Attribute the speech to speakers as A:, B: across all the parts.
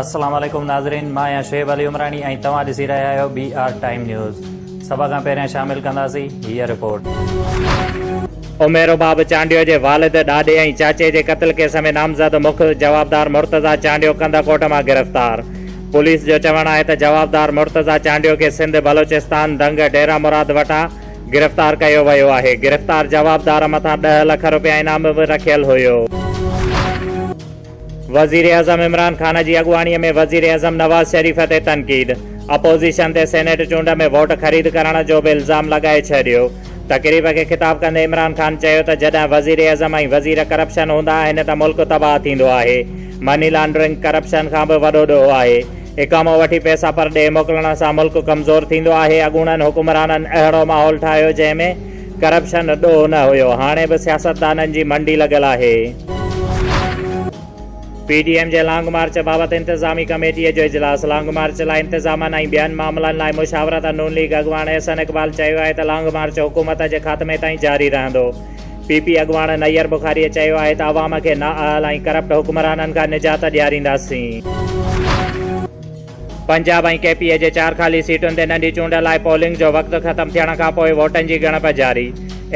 A: अस्सलाम वालेकुम नाज़रीन, मां आहियां शुएब अली उमरानी ऐं तव्हां ॾिसी रहिया आहियो BR टाइम न्यूज़। सभ खां पहिरियां शामिल कंदासीं हीअ रिपोर्ट। उमेरो बाब चांडियो जे वालिद ॾाॾे ऐं चाचे जे क़त्ल केस में नामज़द मुख्य जवाबदार मुर्तज़ा चांडियो कंदा कोट मां गिरफ़्तार। पुलिस जो चवणु आहे त जवाबदार मुर्तज़ा चांडियो खे सिंध बलोचिस्तान दंग डेरा मुराद वटां गिरफ़्तार कयो वियो आहे। गिरफ़्तार जवाबदार मथां 10 लख रुपया इनाम बि रखियल हुयो। वज़ीर अज़म इमरान खान जी अॻुवाणीअ में वज़ीर अज़म नवाज़ शरीफ़ ते तनक़ीद। अपोज़िशन ते सेनेट चूंड में वोट ख़रीद करण जो बि इल्ज़ाम लॻाए छॾियो। तक़रीब खे ख़िताब कंदे इमरान खान चयो त जॾहिं वज़ीर अज़म ऐं वज़ीर करप्शन हूंदा आहिनि त मुल्क तबाह थींदो आहे। मनी लॉन्ड्रिंग करप्शन खां बि वॾो ॾोह आहे। इकामो वठी पैसा पर ॾे मोकिलण सां मुल्क कमज़ोर थींदो आहे। अॻूणनि हुकुमराननि अहिड़ो माहौल ठाहियो जंहिंमें करप्शन ॾोह न हुयो। हाणे बि सियासतदाननि जी मंडी लॻल आहे। PDM जे लॉन्ग मार्च बाबति इंतज़ामी कमेटीअ जो इजलास। लॉन्ग मार्च लाइ इंतज़ामनि ऐं ॿियनि मामलनि लाइ मुशावरत। नून लीग अॻुवाण एहसन इक़बाल चयो आहे त लॉन्ग मार्च हुकूमत जे ख़ात्मे ताईं जारी रहंदो। PP अॻुवाण नैयर बुखारीअ चयो आहे त अवाम खे नाअहल ऐं करप्ट हुकुमराननि खां निजात ॾियारींदासीं। पंजाब ऐं KP जे 4 ख़ाली सीटुनि ते नंढी चूंड लाइ पोलिंग जो वक़्तु ख़तमु थियण खां पोइ वोटनि जी ॻणप जारी।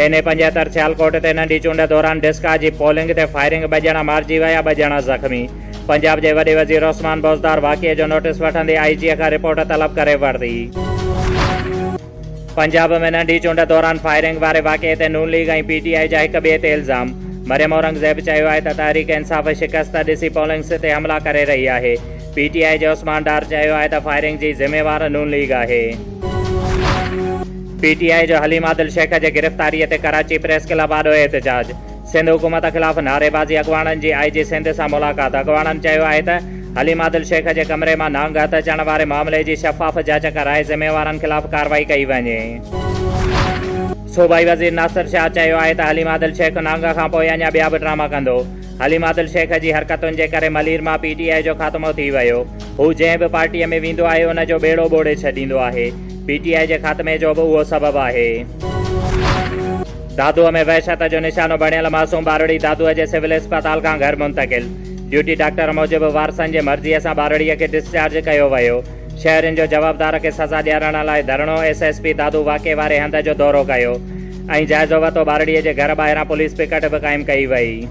A: NA75 सियालकोट ते नंढी चूंड दौरान डिस्का जी पोलिंग ते फायरिंग 2 ॼणा मारिजी विया, 2 ॼणा ज़ख़्मी। पंजाब जे वॾे वज़ीर उस्मान बोज़दार वाक़िए जो नोटिस वठंदे IG खां रिपोर्ट तलब करे वरिती। पंजाब में नंढी चूंड दौरान फायरिंग वारे वाक़िए ते नून लीग ऐं PTI जा हिक ॿिए ते इल्ज़ाम। मरियम औरंगज़ेब चयो आहे त तहरीक इंसाफ़ शिकस्त ॾिसी पोलिंग्स ते हमला करे रही आहे। PTI जे उस्मान डार चयो आहे त फायरिंग जी ज़िम्मेवार नून लीग आहे। PTI जो हलीम आदिल शेख जे गिरफ़्तारीअ ते कराची प्रेस क्लब आॾो एहतजाज। सिंध हुकूमत ख़िलाफ़ नारेबाज़ी। अॻुवाणनि जी IG सिंध सां मुलाक़ात। अॻुवाणनि चयो आहे त हलीम आदिल शेख जे कमरे मां नांग हथ अचण वारे मामले जी शफ़ाफ़ जांच कराए ज़िम्मेवारनि ख़िलाफ़ कार्रवाई कई वञे। सूबाई वज़ीर नासिर शाह चयो आहे त हलीम आदिल शेख नांग खां पोइ अञा ॿिया बि ड्रामा कंदो। हलीम आदिल शेख जी हरकतुनि जे करे मलीर मां PTI जो ख़ात्मो थी वियो। हू जंहिं बि पार्टीअ में वेंदो आहे उन जो ॿेड़ो ॿोड़े छॾींदो आहे। PTI जे ख़ात्मे जो बि उहो सबबु आहे। दादूअ में वहशत जो निशानो बणियल मासूम ॿारड़ी दादूअ जे सिविल अस्पताल खां घर मुंतक़िल। ड्यूटी डॉक्टर मूजिबि वारसनि जे मर्ज़ीअ सां ॿारड़ीअ खे डिस्चार्ज कयो वियो। शहरनि जो जवाबदार खे सज़ा ॾियारण लाइ धरणो। SSP दादू वाक़े वारे हंध जो दौरो कयो ऐं जाइज़ो वरितो। ॿारड़ीअ जे घर ॿाहिरां पुलिस पिकट बि क़ाइमु कई वई।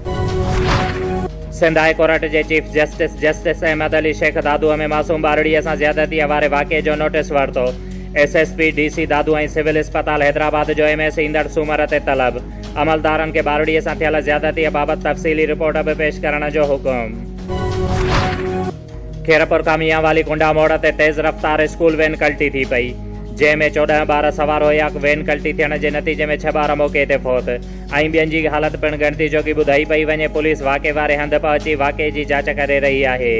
A: सिंध हाई कोर्ट जे चीफ जस्टिस अहमद अली शेख दादूअ में मासूम ॿारड़ीअ सां ज़्यादतीअ वारे वाक़े जो नोटिस वरितो। SSP DC दादू ऐं सिविल अस्पताल हैदराबाद जो MS ईंदड़ सूमर ते तलब। अमलदारनि खे ॿारड़ीअ सां थियल ज़्यादतीअ बाबति तफ़सीली रिपोर्ट बि पेश करण जो हुकुम। खीरपुर खां मियांवाली कुंडा मोड़ ते तेज़ रफ़्तार स्कूल वैन कल्टी थी पई, जंहिंमें 14 ॿार सवार हुया। वैन कल्टी थियण जे नतीजे में 6 ॿार मौक़े ते फ़ौत ऐं ॿियनि जी हालत पिणु ॻणती जोगी ॿुधाई पई वञे। पुलिस वाक़े वारे हंधि पहुची वाक़े जी जांच करे रही आहे।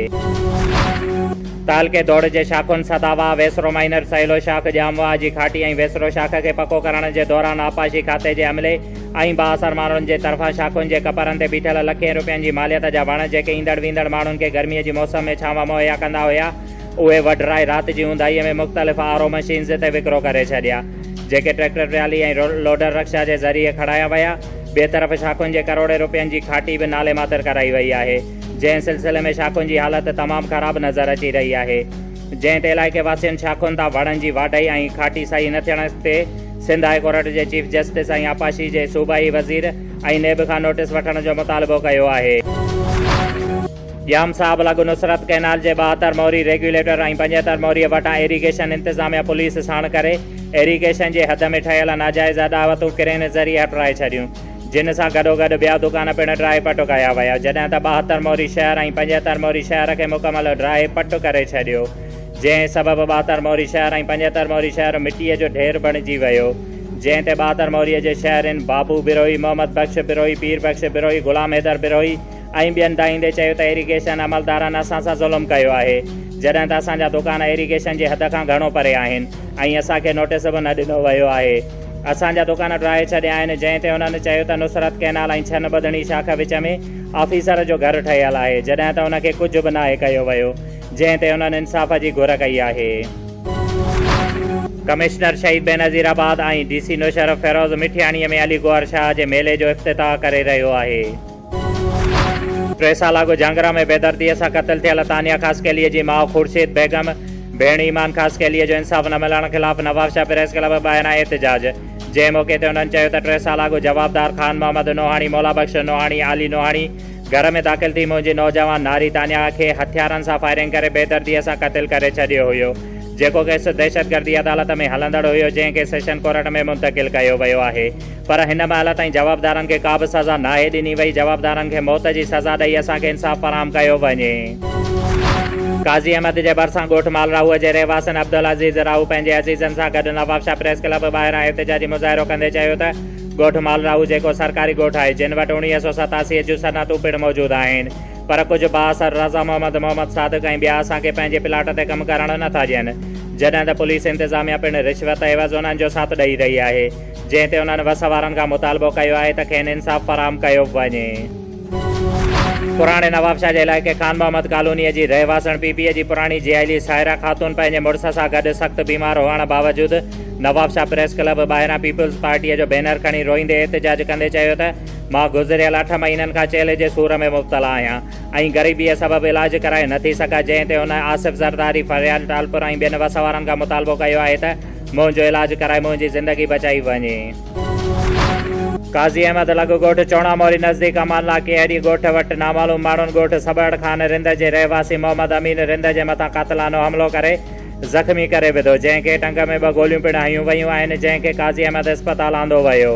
A: तालके दौड़ जे शाखुनि सदावा वेसरो माइनर सहेलो शाख जामवा जी खाटी ऐं वेसरो शाख खे पको करण जे दौरान आपाशी खाते जे अमले ऐं बाअसर माण्हुनि जे तरफ़ां शाखुनि जे कपरनि ते बीठल लखें रुपयनि जी मालियत जा वण जेके ईंदड़ वेंदड़ माण्हुनि खे गर्मीअ जी मौसम में छांव मुहैया कंदा हुया, उहे वढराए राति जी ऊंदाईअ में मुख़्तलिफ़ RO मशीन्स ते विकिरो करे छॾिया, जेके ट्रैक्टर ट्राली ऐं लोडर रक्षा जे ज़रिए खणाया विया। ॿिए तरफ़ शाखुनि जे करोड़े रुपयनि जी खाटी बि नाले मातर कराई वई आहे, जंहिं सिलसिले में शाखुनि जी हालत तमामु ख़राबु नज़र अची रही आहे। जंहिं ते इलाइक़े वासियुनि शाखुनि तां वणनि जी वाढई ऐं खाटी सही न थियण ते सिंध हाई कोर्ट जे चीफ जस्टिस ऐं आपाशी जे सूबाई वज़ीर ऐं नेब खां नोटिस वठण जो मुतालबो कयो आहे। जाम साहब लॻ नुसरत कैनाल जे 72 मोरी रेगुलेटर ऐं 75 मोरीअ वटां इरीगेशन इंतज़ामिया पुलिस साण करे इरीगेशन जे हद में ठहियल नाजाइज़ अॾावतूं क्रेन ज़रिए हटाए छॾियूं, जिन सां गॾोगॾु ॿिया दुकान पिणु ड्राए पटु कया विया। जॾहिं त 72 मोरी शहर ऐं 75 मोरी शहर खे मुकमल ड्राए पटु करे छॾियो, जंहिं सबबु 72 मोरी शहर ऐं 75 मोरी शहर मिटीअ जो ढेर बणिजी वियो। जंहिं ते 72 मोरीअ जे शहरनि बाबू बिरोही, मोहम्मद बख्श बिरोही, पीर बख्श बिरोही, गुलाम हैदर बिरोही ऐं ॿियनि दाईंदे चयो त इरीगेशन अमलदारनि असां सां ज़ुल्म कयो आहे, जॾहिं त असांजा दुकान इरीगेशन जे हद खां घणो परे आहिनि ऐं असांखे नोटिस बि न ॾिनो वियो आहे। असांजा दुकान ड्राए छॾिया आहिनि, जंहिं ते उन्हनि चयो त नुसरत कैनाल ऐं 6 ॿधणी शाख विच में ऑफिसर जो घर ठहियल आहे, जॾहिं त उनखे कुझु बि नाहे कयो वियो, जंहिं ते उन्हनि इंसाफ़ जी घुर कई आहे। कमिश्नर शहीद बेनज़ीराबाद ऐं DC नुशरफ फिरोज़ मिठियाणीअ में अली गौहर शाह जे मेले जो इफ़्तिताह करे रहियो आहे। 3 साल अॻु झांगरा में बेदर्दीअ सां क़तल थियल तानिया खासकेलीअ जी माउ खुर्शीद बेगम भेण ईमान खासकेलीअ जो इंसाफ़ न मिलण ख़िलाफ़ नवाबशाह प्रेस क्लब ॿाहिरां एहतिजाज। जंहिं मौक़े ते उन्हनि चयो त 3 साल अॻु जवाबदार ख़ान मोहम्मद नोहाणी, मौला बख्श नोहाणी, आली नोहाणी घर में दाख़िल थी मुंहिंजी नौजवान नारी तानिया खे हथियारनि सां फायरिंग करे बेदर्दीअ सां क़तल करे छॾियो हुयो, जेको केस दहशतगर्दी अदालत में हलंदड़ हुयो, जंहिंखे सेशन कोर्ट में मुंतक़िल कयो वियो आहे। पर हिन महिल ताईं जवाबदारनि खे का बि सज़ा नाहे ॾिनी वई। जवाबदारनि खे मौत जी सज़ा ॾेई असांखे इंसाफ़ फराहम कयो वञे। काज़ी अहमद जे भरिसां ॻोठ मालराहूअ जे रहवासन अब्दुल अज़ीज़ राहू पंहिंजे अज़ीज़नि सां गॾु नवाबशाह प्रेस क्लब ॿाहिरां एहतिजाजी मुज़ाहिरो कंदे चयो त ॻोठ मालराहू जेको सरकारी ॻोठ आहे, जिन वटि 1987 जूं सनअतूं पिणु मौजूदु आहिनि, पर कुझु बाअसर रज़ा मोहम्मद सादिक़ ऐं ॿिया असांखे पंहिंजे प्लाट ते कमु करणु नथा ॾियनि, जॾहिं त पुलिस इंतिज़ामिया पिणु रिश्वत एवज़ उन्हनि जो साथ ॾेई रही आहे, जंहिं ते उन्हनि वस वारनि खां मुतालबो कयो आहे त खेनि इंसाफ़ फराहम कयो वञे। पुराणे नवाबशाह जे इलाइक़े ख़ान मोहम्मद कॉलोनीअ जी रहवासण पीपीअ जी पुराणी जियाली साहिरा ख़ातून पंहिंजे मुड़ुस सां गॾु सख़्तु बीमार हुअण बावजूदि नवाबशाह प्रेस क्लब ॿाहिरां पीपल्स पार्टीअ जो बैनर खणी रोईंदे एहतिजाज कंदे चयो त मां गुज़िरियल 8 महीननि खां चेले जे सूर में मुब्तला आहियां ऐं ग़रीबीअ सबबु इलाजु कराए नथी सघां, जंहिं ते हुन आसिफ़ ज़रदारी, फरियाद टालपुर ऐं ॿियनि वस वारनि खां मुतालबो कयो आहे त मुंहिंजो इलाजु कराए मुंहिंजी ज़िंदगी बचाई वञे। काज़ी अहमद लॻ ॻोठ चौणा मोरी नज़दीक अमानला केहरी ॻोठ वटि नामालूम माण्हुनि ॻोठ सबड़ ख़ान रिंद जे रहवासी मोहम्मद अमीन रिंद जे मथां क़ातिलानो हमिलो करे ज़ख़्मी करे विधो, जंहिंखे टंग में 2 गोलियूं पिणु हयूं वयूं आहिनि, जंहिंखे काज़ी अहमद अस्पताल आंदो वियो।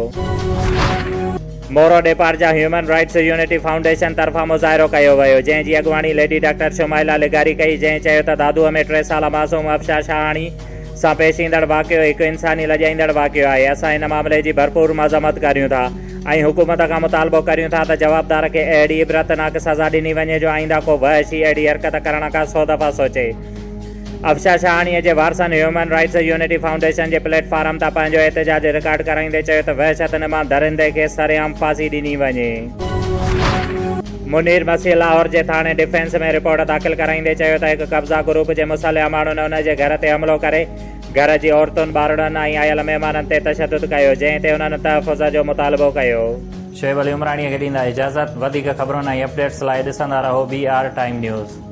A: मोरो डेपार जा ह्यूमन राइट्स यूनिटी फाउंडेशन तरफ़ां मुज़ाहिरो कयो वियो, जंहिंजी अॻुवाणी लेडी डॉक्टर शुमाइला लिगारी कई, जंहिं चयो त दादूअ में 3 साल मासूम अफशार शाहाणी सां पेश ईंदड़ वाक़ियो हिकु इंसानी लॼाईंदड़ वाक़ियो आहे। असां हिन मामले जी भरपूर मज़म्मत करियूं था ऐं हुकूमत खां मुतालबो करियूं था त जवाबदार खे अहिड़ी इबरतनाक सज़ा ॾिनी वञे जो आईंदा को वहशी अहिड़ी हरकत करण खां 100 दफ़ा सोचे। अफशार शाहाणीअ जे वारसनि ह्यूमन राइट्स यूनिटी फाउंडेशन जे प्लेटफॉर्म तां पंहिंजो एहतिजाज रिकॉर्ड कराईंदे चयो त वहशतनि मां दरिंदे खे सरेआम फांसी ॾिनी वञे। मुनीर मसीह लाहौर जे थाणे डिफेंस में रिपोर्ट दाख़िल कराईंदे चयो त हिकु कब्ज़ा ग्रुप जे मुसलिया माण्हुनि उन जे घर ते हमिलो करे घर जी औरतुनि, ॿारड़नि ऐं आयल महिमाननि ते तशदुद कयो, जंहिं ते उन्हनि तहफ़ुज़ जो मुतालबो कयो। शोएब अली उमराणीअ खे ॾींदा इजाज़त। वधीक ख़बरुनि ऐं अपडेट्स लाइ ॾिसंदा रहो BR टाइम न्यूज़।